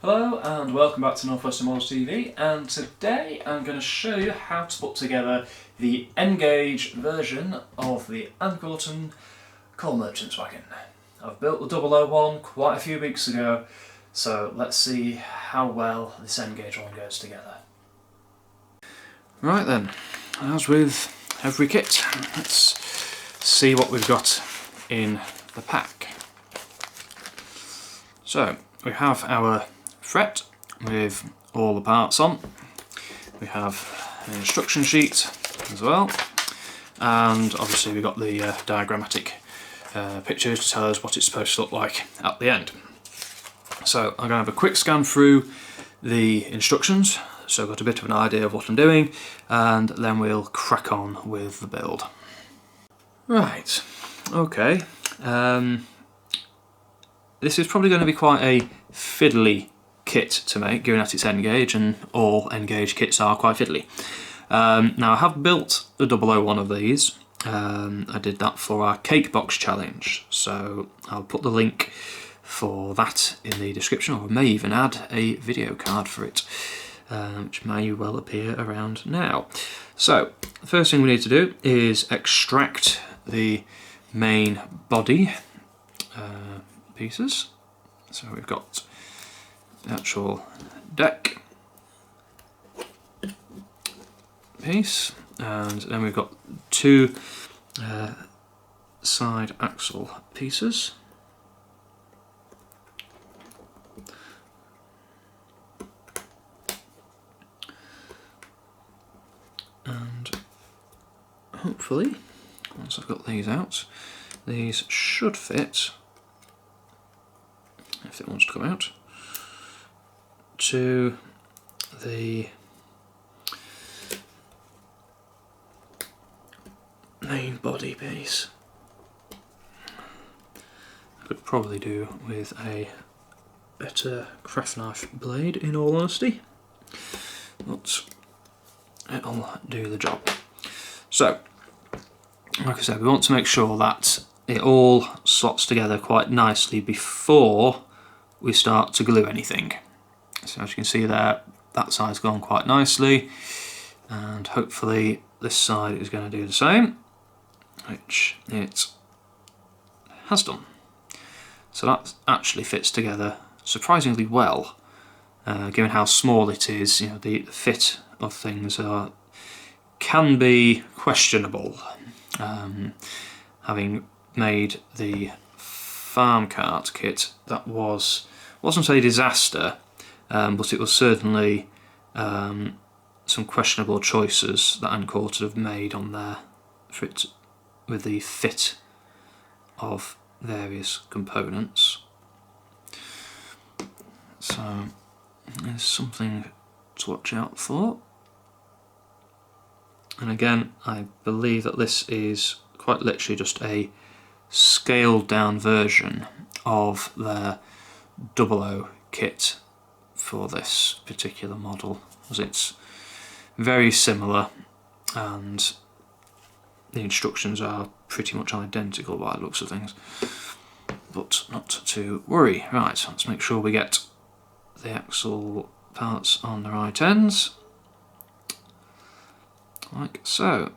Hello and welcome back to Northwestern Models TV, and today I'm going to show you how to put together the N-gauge version of the Ancorton coal merchant's wagon. I've built the 001 quite a few weeks ago, so let's see how well this N-gauge one goes together. Right then, as with every kit, let's see what we've got in the pack. So, we have our fret with all the parts on. We have an instruction sheet as well, and obviously we've got the diagrammatic pictures to tell us what it's supposed to look like at the end. So I'm going to have a quick scan through the instructions, so I've got a bit of an idea of what I'm doing, and then we'll crack on with the build. Right, okay. This is probably going to be quite a fiddly kit to make, given that it's N-gauge, and all N-gauge kits are quite fiddly. Now I have built a 001 of these. I did that for our cake box challenge, so I'll put the link for that in the description, or I may even add a video card for it, which may well appear around now. So the first thing we need to do is extract the main body pieces. So we've got the actual deck piece, and then we've got two side axle pieces. And hopefully, once I've got these out, these should fit, if it wants to come out, to the main body piece. I could probably do with a better craft knife blade, in all honesty, but it'll do the job. So, like I said, we want to make sure that it all slots together quite nicely before we start to glue anything. So as you can see there, that side's gone quite nicely, and hopefully this side is going to do the same, which it has done. So that actually fits together surprisingly well, given how small it is. You know, the fit of things can be questionable. Having made the farm cart kit, that wasn't a disaster, but it was certainly some questionable choices that Ancorton have made on there for it, with the fit of various components. So there's something to watch out for. And again, I believe that this is quite literally just a scaled down version of their 00 kit for this particular model, as it's very similar and the instructions are pretty much identical by the looks of things, but not to worry. Right, let's make sure we get the axle parts on the right ends, like so.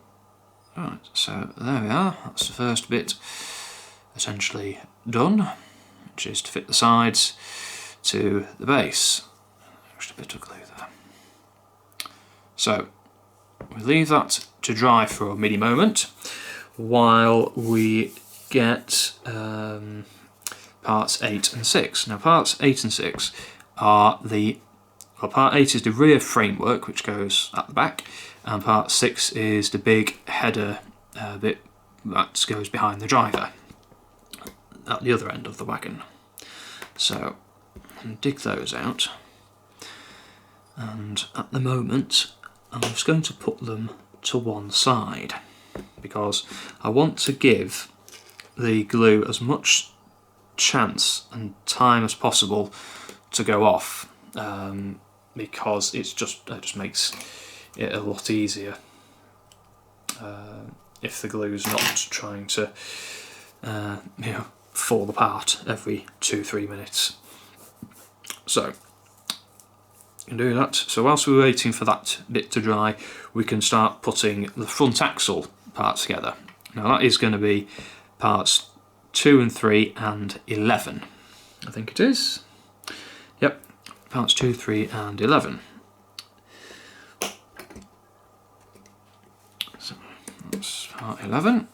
Right, so there we are, that's the first bit essentially done, which is to fit the sides to the base. Just a bit of glue there. So we leave that to dry for a mini moment while we get parts 8 and 6. Now parts 8 and 6 are part 8 is the rear framework, which goes at the back, and part 6 is the big header bit that goes behind the driver at the other end of the wagon. So dig those out, and at the moment I'm just going to put them to one side because I want to give the glue as much chance and time as possible to go off, because it just makes it a lot easier if the glue's not trying to fall apart every 2-3 minutes. So can do that. So whilst we're waiting for that bit to dry, we can start putting the front axle parts together. Now that is going to be parts 2 and 3 and 11. I think it is. Yep, parts 2, 3 and 11. So that's part 11.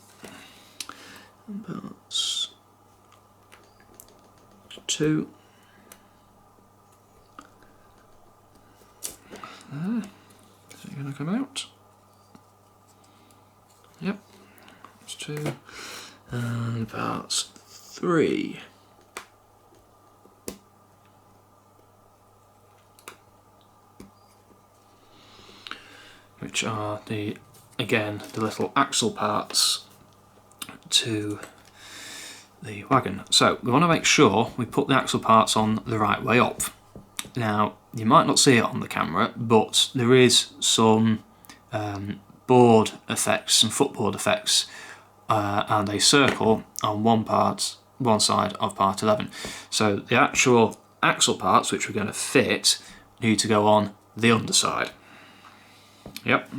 Parts 2. There. Is it going to come out? Yep. That's 2. And parts 3. Which are again the little axle parts to the wagon. So we want to make sure we put the axle parts on the right way up. Now you might not see it on the camera, but there is some board effects, some footboard effects, and a circle on one side of part 11. So the actual axle parts, which we're going to fit, need to go on the underside. Yep.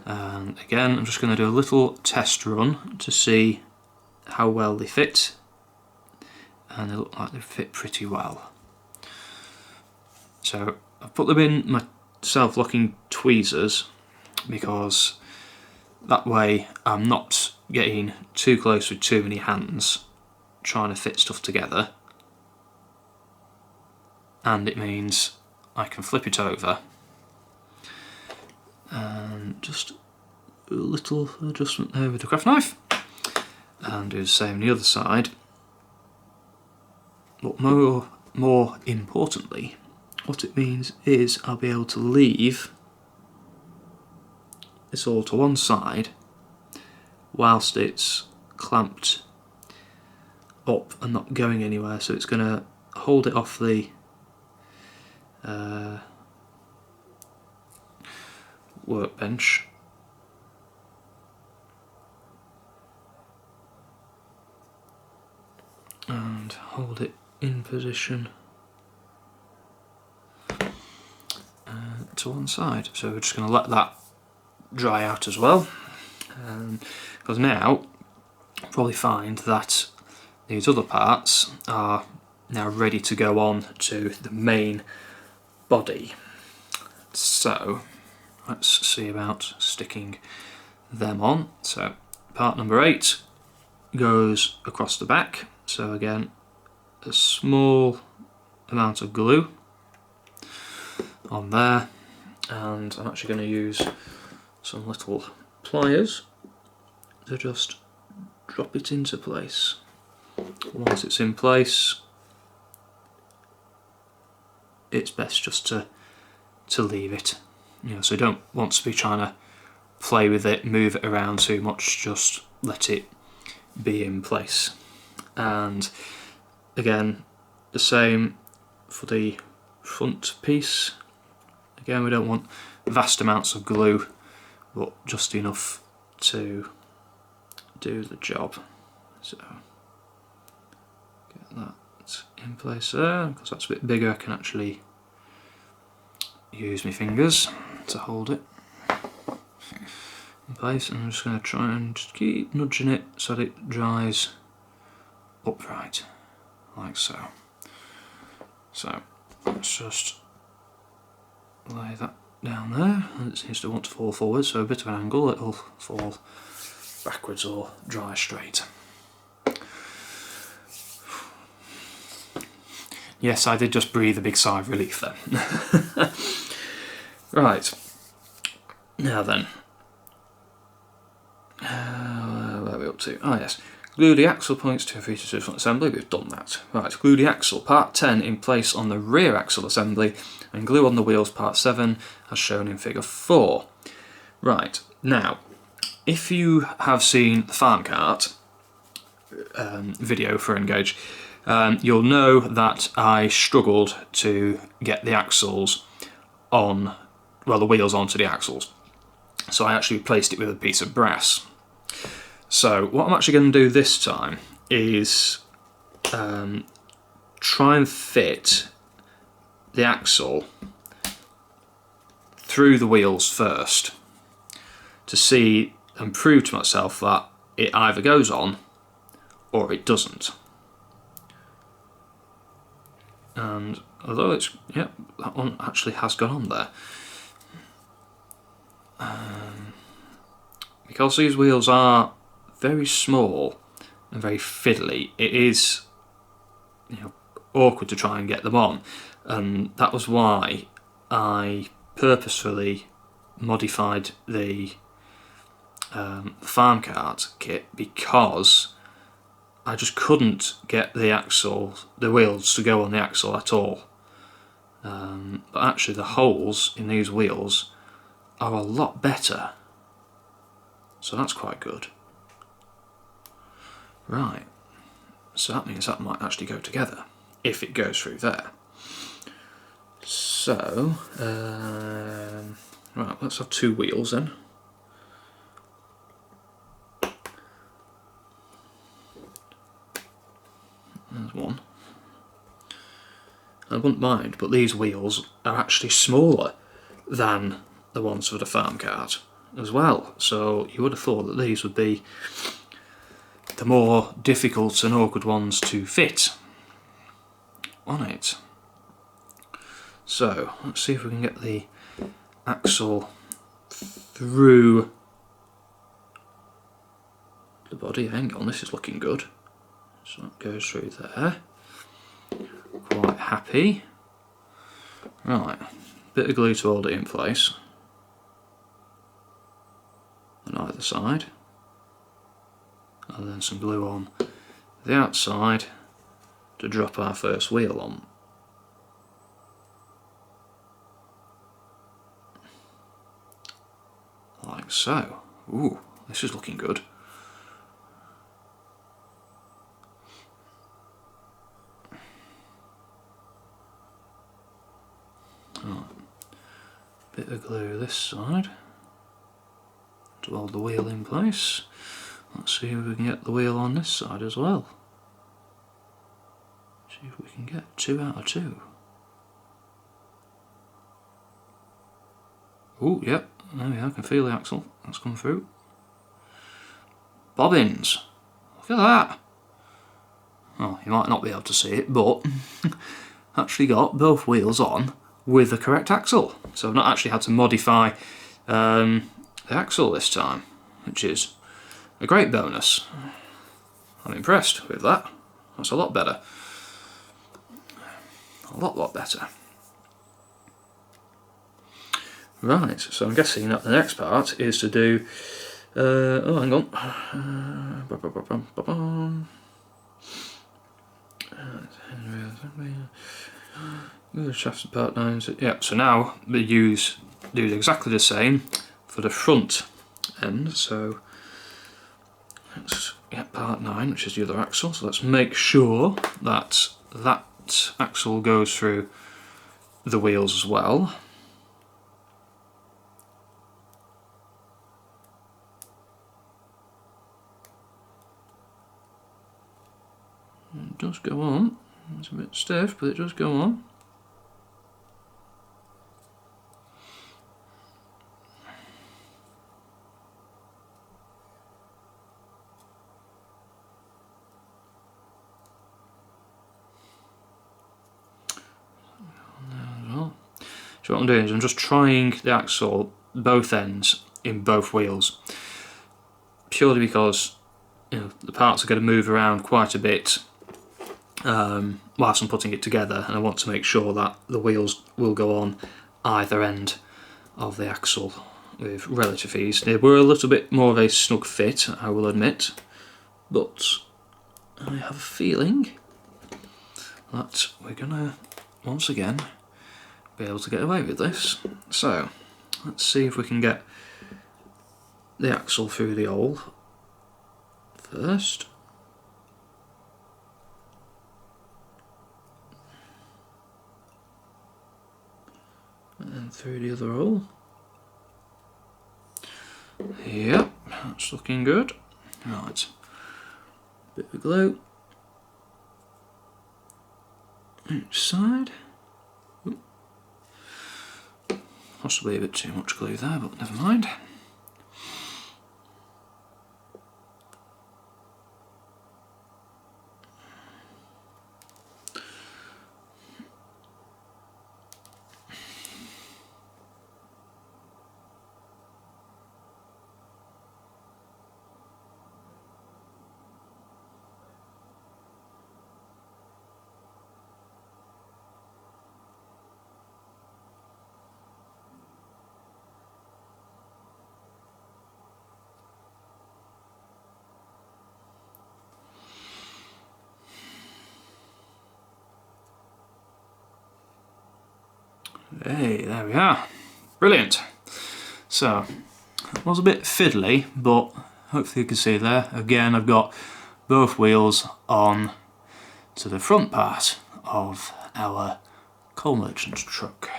And again, I'm just going to do a little test run to see how well they fit, and they look like they fit pretty well. So I've put them in my self-locking tweezers because that way I'm not getting too close with too many hands trying to fit stuff together, and it means I can flip it over and just a little adjustment there with the craft knife and do the same on the other side. But more importantly, what it means is I'll be able to leave this all to one side whilst it's clamped up and not going anywhere, so it's going to hold it off the workbench and hold it in position to one side. So we're just going to let that dry out as well, because now you'll probably find that these other parts are now ready to go on to the main body. So let's see about sticking them on. So part number 8 goes across the back. So again, a small amount of glue on there, and I'm actually going to use some little pliers to just drop it into place. Once it's in place, it's best just to leave it. You know, so you don't want to be trying to play with it, move it around too much, just let it be in place. And again, the same for the front piece. Again, we don't want vast amounts of glue, but just enough to do the job. So get that in place there. Because that's a bit bigger, I can actually use my fingers to hold it in place, and I'm just going to try and just keep nudging it so that it dries upright, like so. So let's just lay that down there, and it seems to want to fall forward, so a bit of an angle, it'll fall backwards or dry straight. Yes, I did just breathe a big sigh of relief then. Right, now then, where are we up to? Ah yes, glue the axle points to a feature to the front assembly, we've done that. Right, glue the axle part 10 in place on the rear axle assembly and glue on the wheels part 7 as shown in figure 4. Right, now, if you have seen the farm cart video for Engage, you'll know that I struggled to get the axles on, well, the wheels onto the axles. So I actually replaced it with a piece of brass. So what I'm actually going to do this time is try and fit the axle through the wheels first to see and prove to myself that it either goes on or it doesn't. And although it's, yeah, that one actually has gone on there. Because these wheels are very small and very fiddly, it is, you know, awkward to try and get them on, and that was why I purposefully modified the farm cart kit, because I just couldn't get the wheels to go on the axle at all. But actually the holes in these wheels are a lot better, so that's quite good. Right, so that means that might actually go together if it goes through there. So, right, let's have 2 wheels then. There's one. I wouldn't mind, but these wheels are actually smaller than the ones for the farm cart as well, so you would have thought that these would be the more difficult and awkward ones to fit on it. So let's see if we can get the axle through the body. Hang on, this is looking good. So that goes through there. Quite happy. Right, bit of glue to hold it in place on either side, and then some glue on the outside to drop our first wheel on. Like so. Ooh, this is looking good. Right. Bit of glue this side to hold the wheel in place. Let's see if we can get the wheel on this side as well. See if we can get 2 out of 2. Oh, yep, there we are, I can feel the axle. That's come through. Bobbins! Look at that! Oh, you might not be able to see it, but actually got both wheels on with the correct axle. So I've not actually had to modify the axle this time, which is a great bonus. I'm impressed with that. That's a lot better. A lot better. Right, so I'm guessing that the next part is to do... oh, hang on. Shafts and part 9. Yep, so now we do exactly the same for the front end. So let's get part 9, which is the other axle. So let's make sure that that axle goes through the wheels as well. It does go on. It's a bit stiff, but it does go on. So what I'm doing is I'm just trying the axle both ends in both wheels, purely because, you know, the parts are going to move around quite a bit whilst I'm putting it together, and I want to make sure that the wheels will go on either end of the axle with relative ease. They were a little bit more of a snug fit, I will admit, but I have a feeling that we're gonna once again be able to get away with this. So let's see if we can get the axle through the hole first. And then through the other hole. Yep, that's looking good. Right, bit of glue each side. Oop. Possibly a bit too much glue there, but never mind. Hey, there we are. Brilliant. So, it was a bit fiddly, but hopefully you can see there. Again, I've got both wheels on to the front part of our coal merchant truck.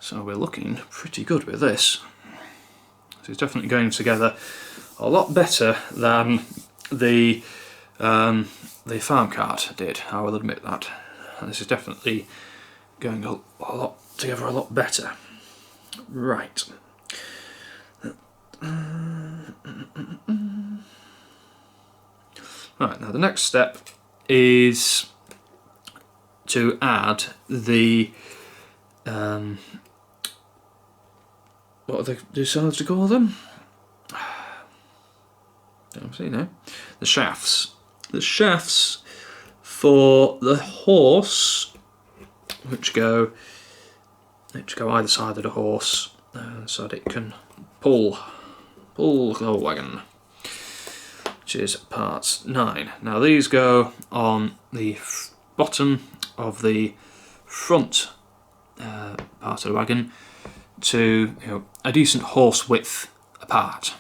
So we're looking pretty good with this. So it's definitely going together a lot better than the farm cart did, I will admit that. And this is definitely going a lot together a lot better. Right. Right, now the next step is to add the what are they decided to call them? Don't see now. The shafts. The shafts for the horse, which go either side of the horse, so that it can pull the wagon, which is part 9. Now these go on the bottom of the front part of the wagon to a decent horse width apart.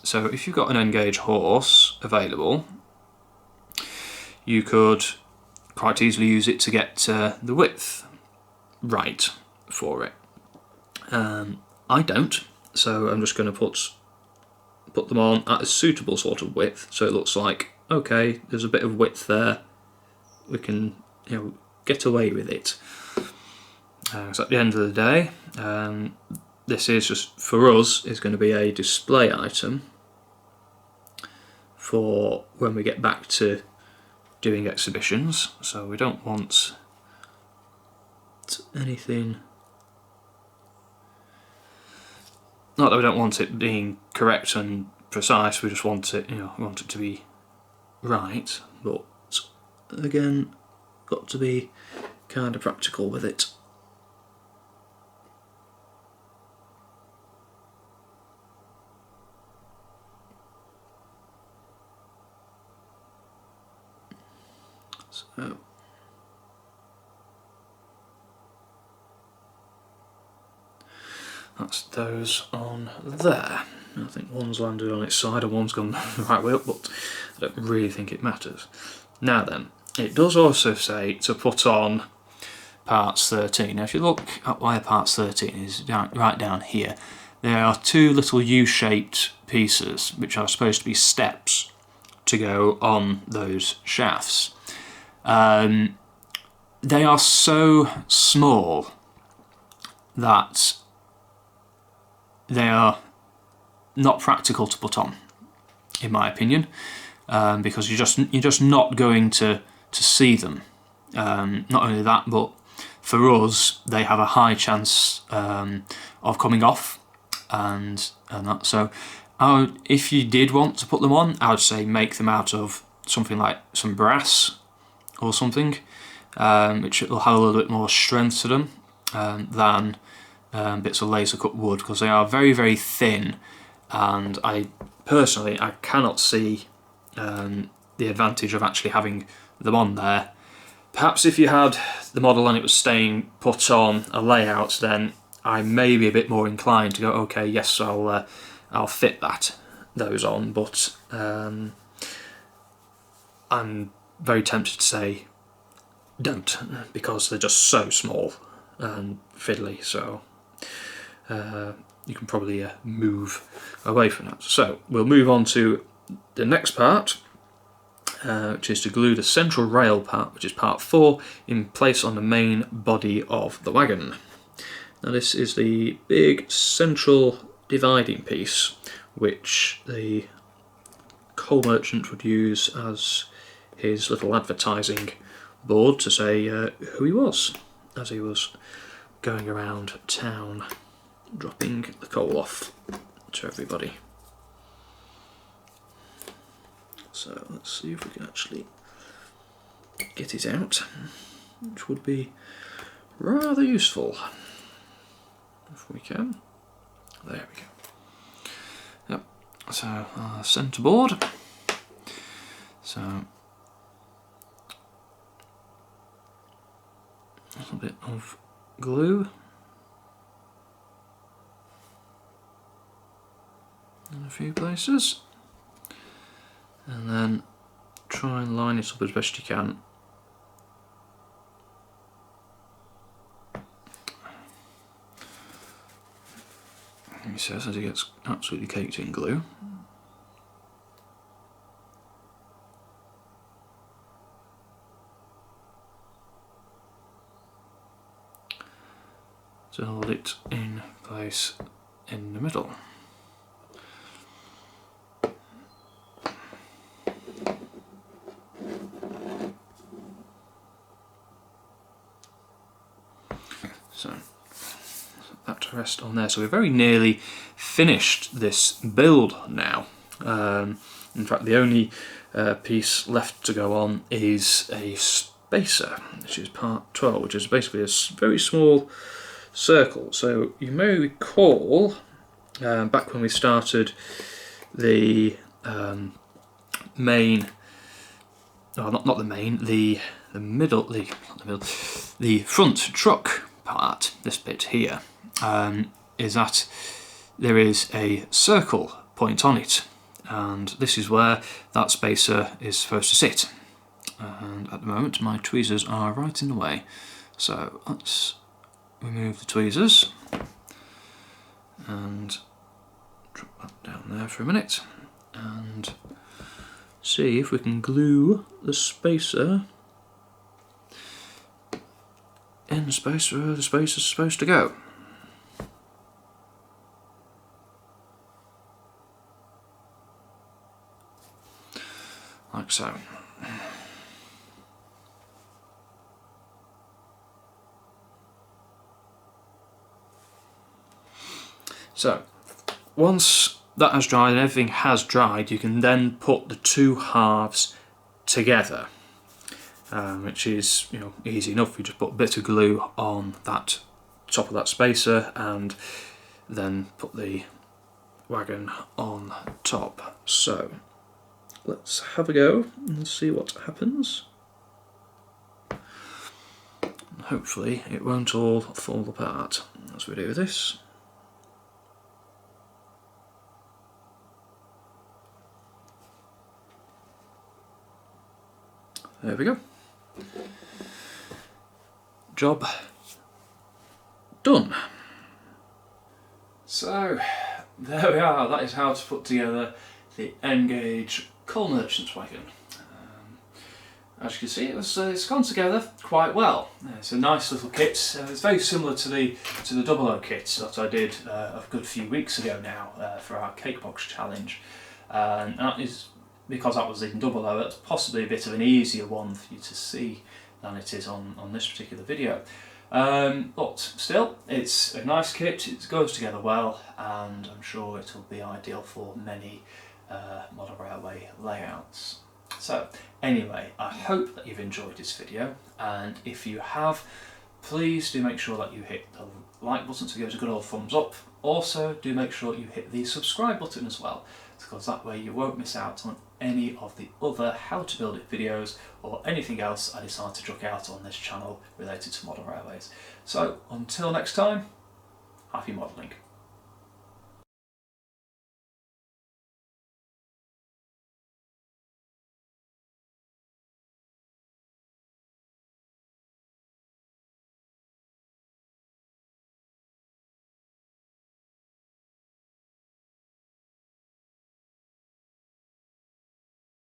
So if you've got an N-gauge horse available, you could quite easily use it to get the width right for it. I don't, so I'm just going to put them on at a suitable sort of width, so it looks like, okay, there's a bit of width there, we can get away with it. So at the end of the day, this is just, for us, is going to be a display item for when we get back to doing exhibitions, so we don't want anything, not that we don't want it being correct and precise, we just want it, want it to be right, but again, got to be kind of practical with it. So that's those on there. I think one's landed on its side and one's gone the right way up, but I don't really think it matters. Now then, it does also say to put on parts 13. Now if you look at where parts 13 is, right down here, there are 2 little U-shaped pieces which are supposed to be steps to go on those shafts. They are so small that they are not practical to put on, in my opinion, because you're just not going to see them. Not only that, but for us, they have a high chance of coming off, and that. So, if you did want to put them on, I would say make them out of something like some brass or something, which will have a little bit more strength to them than bits of laser cut wood, because they are very, very thin, and I personally cannot see the advantage of actually having them on there. Perhaps if you had the model and it was staying put on a layout, then I may be a bit more inclined to go, okay, yes, I'll fit those on, but I'm very tempted to say don't, because they're just so small and fiddly, so you can probably move away from that. So we'll move on to the next part, which is to glue the central rail part, which is part 4, in place on the main body of the wagon. Now this is the big central dividing piece which the coal merchant would use as his little advertising board to say who he was as he was going around town dropping the coal off to everybody. So let's see if we can actually get it out, which would be rather useful if we can. There we go. Yep, so our centre board. So a little bit of glue in a few places, and then try and line it up as best you can. He says as he gets absolutely caked in glue. To hold it in place in the middle. So that to rest on there. So we're very nearly finished this build now. In fact, the only piece left to go on is a spacer, which is part 12, which is basically a very small circle. So you may recall back when we started the main, oh, not the main, the front truck part, this bit here, is that there is a circle point on it, and this is where that spacer is supposed to sit. And at the moment my tweezers are right in the way, so let's remove the tweezers and drop that down there for a minute and see if we can glue the spacer in the space where the spacer is supposed to go. Like so. So, once that has dried and everything has dried, you can then put the two halves together, which is, you know, easy enough. You just put a bit of glue on that top of that spacer and then put the wagon on top. So, let's have a go and see what happens. Hopefully it won't all fall apart as we do this. There we go. Job done. So there we are. That is how to put together the N-gauge coal merchant's wagon. As you can see, it's gone together quite well. It's a nice little kit. It's very similar to the 00 kit that I did a good few weeks ago now for our cake box challenge, and that is because that was in 00. That's possibly a bit of an easier one for you to see than it is on this particular video. But still, it's a nice kit. It goes together well, and I'm sure it will be ideal for many model railway layouts. So anyway, I hope that you've enjoyed this video, and if you have, please do make sure that you hit the like button to give us a good old thumbs up. Also, do make sure you hit the subscribe button as well, because that way you won't miss out on any of the other how to build it videos or anything else I decide to chuck out on this channel related to model railways. So until next time, happy modelling.